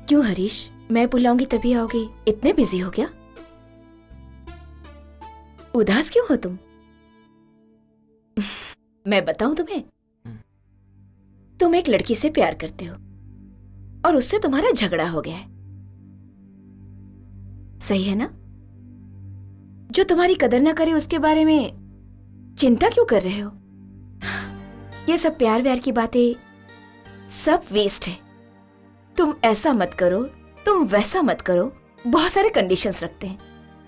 क्यों हरीश, मैं बुलाऊंगी तभी आओगे? इतने बिजी हो क्या? उदास क्यों हो तुम? मैं बताऊं तुम्हें, तुम एक लड़की से प्यार करते हो और उससे तुम्हारा झगड़ा हो गया है, सही है ना? जो तुम्हारी कदर ना करे उसके बारे में चिंता क्यों कर रहे हो? ये सब प्यार व्यार की बातें सब वेस्ट है। तुम ऐसा मत करो, तुम वैसा मत करो, बहुत सारे कंडीशंस रखते हैं,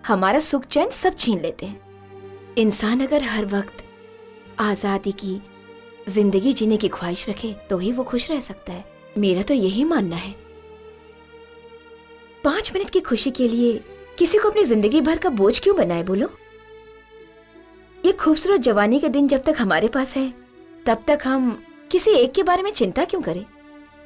हमारा सुख चैन सब छीन लेते हैं। इंसान अगर हर वक्त आजादी की जिंदगी जीने की ख्वाहिश रखे तो ही वो खुश रह सकता है। मेरा तो यही मानना है। 5 मिनट की खुशी के लिए किसी को अपनी जिंदगी भर का बोझ क्यों बनाए बोलो? ये खूबसूरत जवानी के दिन जब तक हमारे पास है तब तक हम किसी एक के बारे में चिंता क्यों करें?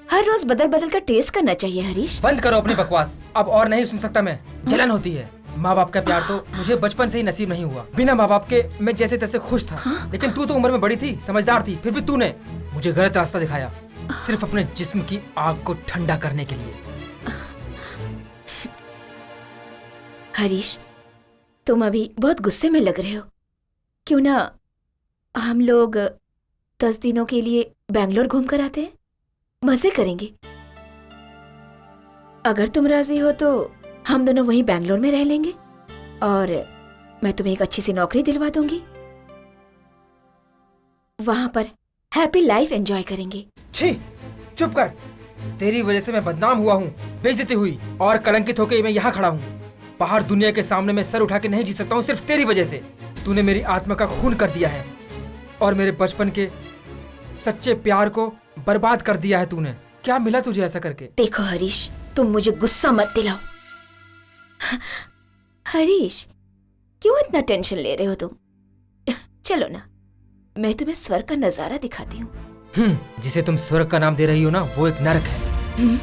हर रोज बदल बदल कर टेस्ट करना चाहिए। हरीश, बंद करो अपनी बकवास, अब और नहीं सुन सकता मैं। जलन होती है। माँ बाप का प्यार तो मुझे बचपन से ही नसीब नहीं हुआ। बिना माँ बाप के मैं जैसे तैसे खुश था। लेकिन तू तो उम्र में बड़ी थी, समझदार थी, फिर भी तूने मुझे गलत रास्ता दिखाया, सिर्फ अपने जिस्म की आग को ठंडा करने के लिए। हरीश, तुम अभी बहुत गुस्से में लग रहे हो। क्यों ना हम लोग 10 दिनों के लिए बैंगलोर घूम कर आते हैं, मजे करेंगे। अगर तुम राजी हो तो हम दोनों वहीं बैंगलोर में रह लेंगे और मैं तुम्हें एक अच्छी सी नौकरी दिलवा दूंगी। वहां पर हैप्पी लाइफ एंजॉय करेंगे। छी, चुप कर। तेरी वजह से मैं बदनाम हुआ हूँ, बेइज्जती हुई और कलंकित होकर मैं यहाँ खड़ा हूँ। बाहर दुनिया के सामने मैं सर उठा के नहीं जी सकता हूँ, सिर्फ तेरी वजह से। तूने मेरी आत्मा का खून कर दिया है और मेरे बचपन के सच्चे प्यार को बर्बाद कर दिया है तूने। क्या मिला तुझे ऐसा करके? देखो हरीश, तुम मुझे गुस्सा मत दिलाओ। हरीश, क्यों इतना टेंशन ले रहे हो तुम? चलो ना, मैं तुम्हें स्वर्ग का नजारा दिखाती हूँ। जिसे तुम स्वर्ग का नाम दे रही हो ना, वो एक नरक है।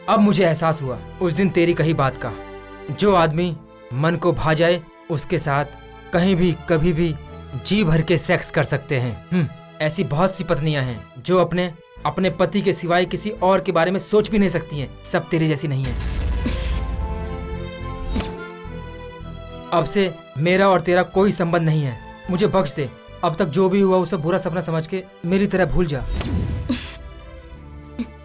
अब मुझे एहसास हुआ उस दिन तेरी कही बात का। जो आदमी मन को भा जाए उसके साथ कहीं भी कभी भी जी भर के सेक्स कर सकते हैं। ऐसी बहुत सी पत्नियां हैं जो अपने पति के सिवाय किसी और के बारे में सोच भी नहीं सकती हैं। सब तेरे जैसी नहीं है। अब से मेरा और तेरा कोई संबंध नहीं है। मुझे बख्श दे। अब तक जो भी हुआ उसे बुरा सपना समझ के मेरी तरह भूल जा।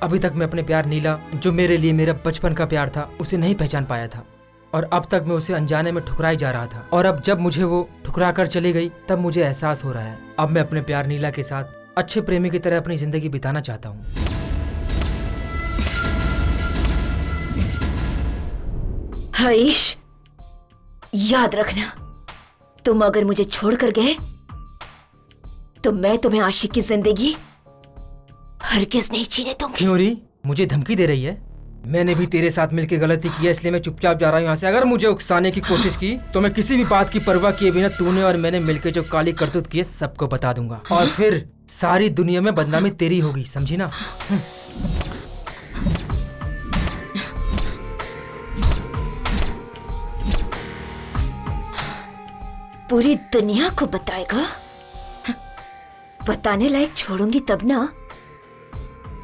अभी तक मैं अपने प्यार नीला, जो मेरे लिए मेरा बचपन का प्यार था, उसे नहीं पहचान पाया था और अब तक मैं उसे अनजाने में ठुकराई जा रहा था। और अब जब मुझे वो ठुकरा कर चली गई तब मुझे एहसास हो रहा है अब मैं अपने प्यार नीला के साथ अच्छे प्रेमी की तरह अपनी जिंदगी बिताना चाहता हूँ। हरीश, याद रखना, तुम अगर मुझे छोड़कर गए तो मैं तुम्हें आशिक की जिंदगी हरगिज नहीं जीने दूंगी। क्यों री, मुझे धमकी दे रही है? मैंने भी तेरे साथ मिलकर गलती की है, इसलिए मैं चुपचाप जा रहा हूँ यहाँ से। अगर मुझे उकसाने की कोशिश की तो मैं किसी भी बात की परवाह किए बिना तूने और मैंने मिलकर जो काली करतूत की है सबको बता दूंगा और फिर सारी दुनिया में बदनामी तेरी होगी, समझी ना? पूरी दुनिया को बताएगा? बताने लायक छोड़ूंगी तब ना।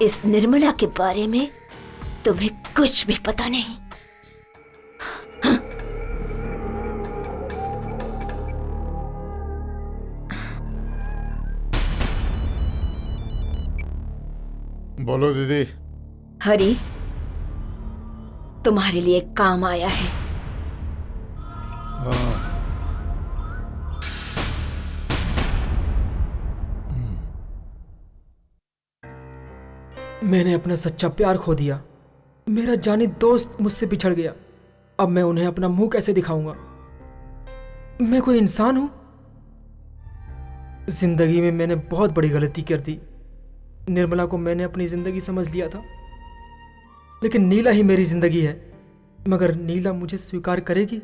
इस निर्मला के बारे में तुम्हें कुछ भी पता नहीं। बोलो दीदी। हरी, तुम्हारे लिए काम आया है। मैंने अपना सच्चा प्यार खो दिया। मेरा जानी दोस्त मुझसे बिछड़ गया। अब मैं उन्हें अपना मुंह कैसे दिखाऊंगा? मैं कोई इंसान हूं? जिंदगी में मैंने बहुत बड़ी गलती कर दी। निर्मला को मैंने अपनी जिंदगी समझ लिया था, लेकिन नीला ही मेरी जिंदगी है। मगर नीला मुझे स्वीकार करेगी?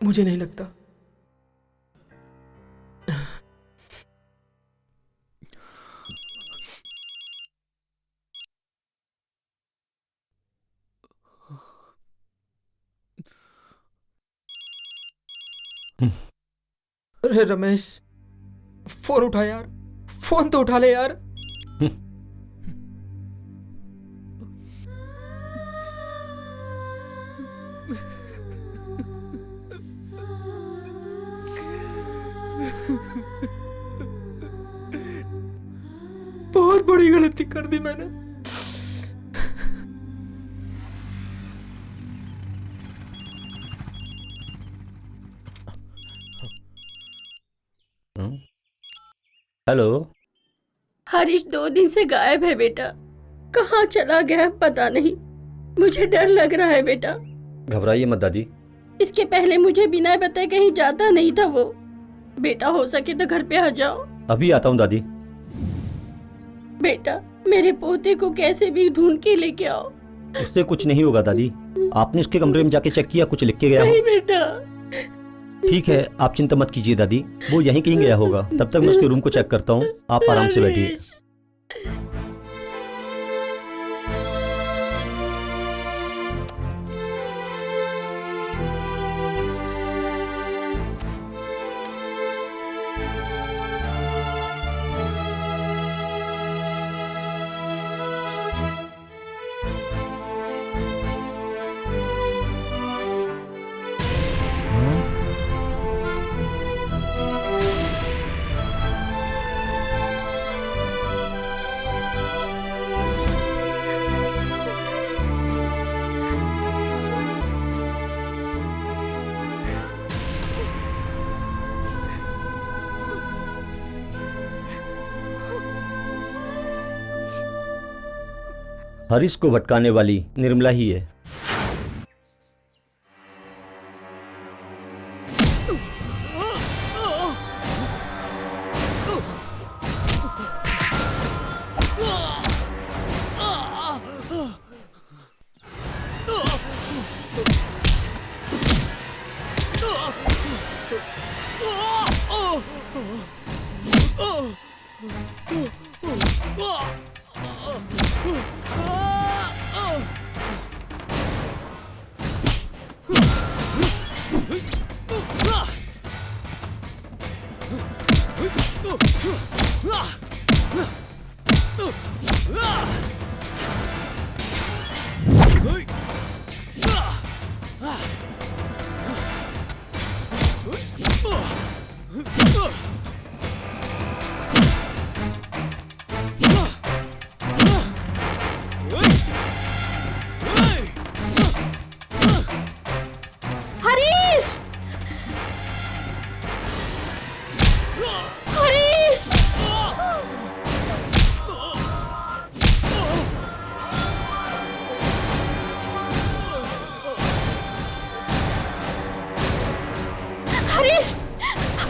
मुझे नहीं लगता। अरे रमेश, फोन उठा यार, फोन तो उठा ले यार। बड़ी गलती कर दी मैंने। हेलो। हरीश 2 दिन से गायब है बेटा। कहाँ चला गया पता नहीं। मुझे डर लग रहा है बेटा। घबराइए मत दादी। इसके पहले मुझे बिना बताए कहीं जाता नहीं था वो। बेटा हो सके तो घर पे आ जाओ। अभी आता हूँ दादी। बेटा मेरे पोते को कैसे भी ढूंढ के लेके आओ। उससे कुछ नहीं होगा दादी। आपने उसके कमरे में जाके चेक किया, कुछ लिख के गया नहीं हो? बेटा। ठीक है, आप चिंता मत कीजिए दादी, वो यहीं कहीं गया होगा। तब तक मैं उसके रूम को चेक करता हूँ, आप आराम से बैठिए। हरीश को भटकाने वाली निर्मला ही है।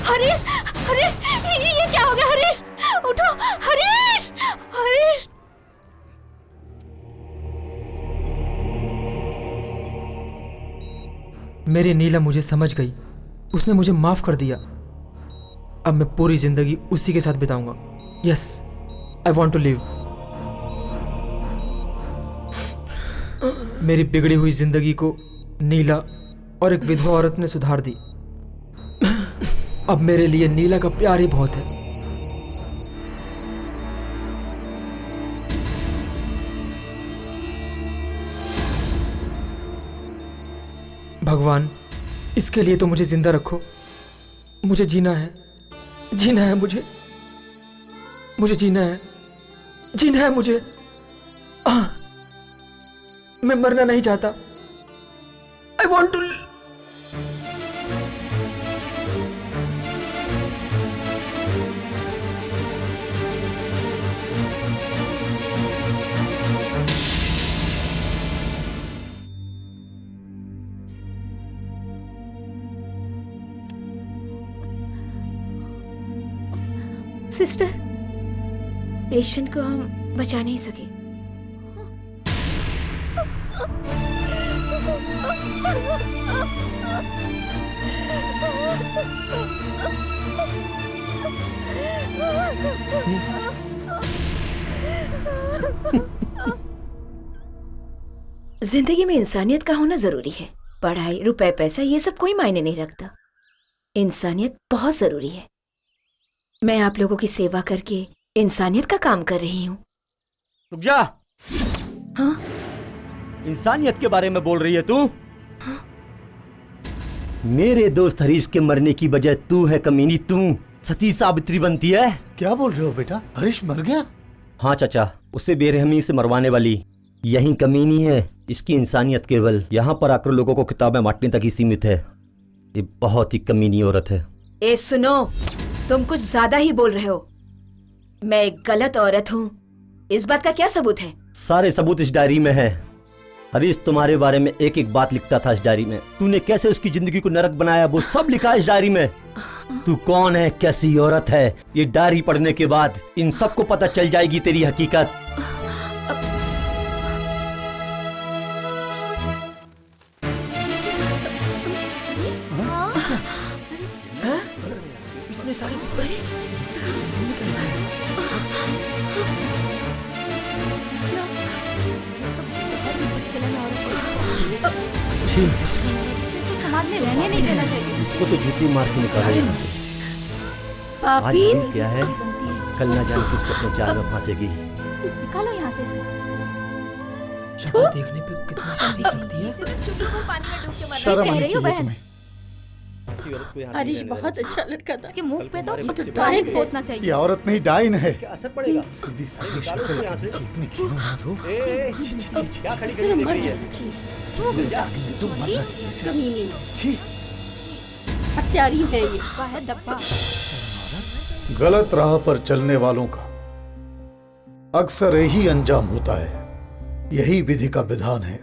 हरीश, हरीश, ये क्या हो गया? हरीश, उठो। हरीश, हरीश। मेरी नीला मुझे समझ गई, उसने मुझे माफ कर दिया। अब मैं पूरी जिंदगी उसी के साथ बिताऊंगा। Yes, I want to live. मेरी बिगड़ी हुई जिंदगी को नीला और एक विधवा औरत ने सुधार दी। अब मेरे लिए नीला का प्यार ही बहुत है। भगवान, इसके लिए तो मुझे जिंदा रखो। मुझे जीना है, जीना है मुझे जीना है, जीना है मुझे। मैं मरना नहीं चाहता। I want to. Sister, patient को हम बचा नहीं सके। जिंदगी में इंसानियत का होना जरूरी है। पढ़ाई, रुपए, पैसा ये सब कोई मायने नहीं रखता। इंसानियत बहुत जरूरी है। मैं आप लोगों की सेवा करके इंसानियत का काम कर रही हूँ। रुक जा। हाँ? इंसानियत के बारे में बोल रही है तू? हाँ? मेरे दोस्त हरीश के मरने की वजह तू है कमीनी। तू सती सावित्री बनती है। क्या बोल रहे हो बेटा? हरीश मर गया? हाँ चाचा, उसे बेरहमी से मरवाने वाली यही कमीनी है। इसकी इंसानियत केवल यहाँ पर आकर लोगों को किताबें बांटने तक ही सीमित है। ये बहुत ही कमीनी औरत है। ए सुनो, तुम कुछ ज्यादा ही बोल रहे हो। मैं एक गलत औरत हूँ, इस बात का क्या सबूत है? सारे सबूत इस डायरी में है। हरीश तुम्हारे बारे में एक एक बात लिखता था इस डायरी में। तूने कैसे उसकी जिंदगी को नरक बनाया वो सब लिखा है इस डायरी में। तू कौन है, कैसी औरत है, ये डायरी पढ़ने के बाद इन सबको पता चल जाएगी तेरी हकीकत। इतने सारे समाज में रहने नहीं देना चाहिए। इसको तो जूती मार के निकालो यहाँ से। आज पापी, हरीश क्या है, कल ना जाने किसको अपने जाल में फांसेगी। निकालो यहाँ से इसे। शक्ल देखने पे कितनी सारी लगती है। पानी में डूब के मरना शर्म कह आनी रही हो चाहिए बहन? तुम्हें। ऐसी औरत को यहाँ हरीश नहीं रहने बहुत देना अच्छा लड़का था। इसके मुंह पे तो तुम्हारे बच्चे डाइन बड़े पोतना ये चाहिए। औरत नहीं डाइन है। क्या असर पड़ेगा? सीधी सादी निकालो इसको यहाँ से। शक्ल इतनी क्यों मारो? क्या खड़ी सिर्फ खड़ी मर देख रही जाना है? चाहिए। जा। तुम मरना चाहिए। कमीनी, छी, हत्यारी है ये। है दब्बा। गलत राह पर चलने वालों का अक्सर यही अंजाम होता है। यही विधि का विधान है।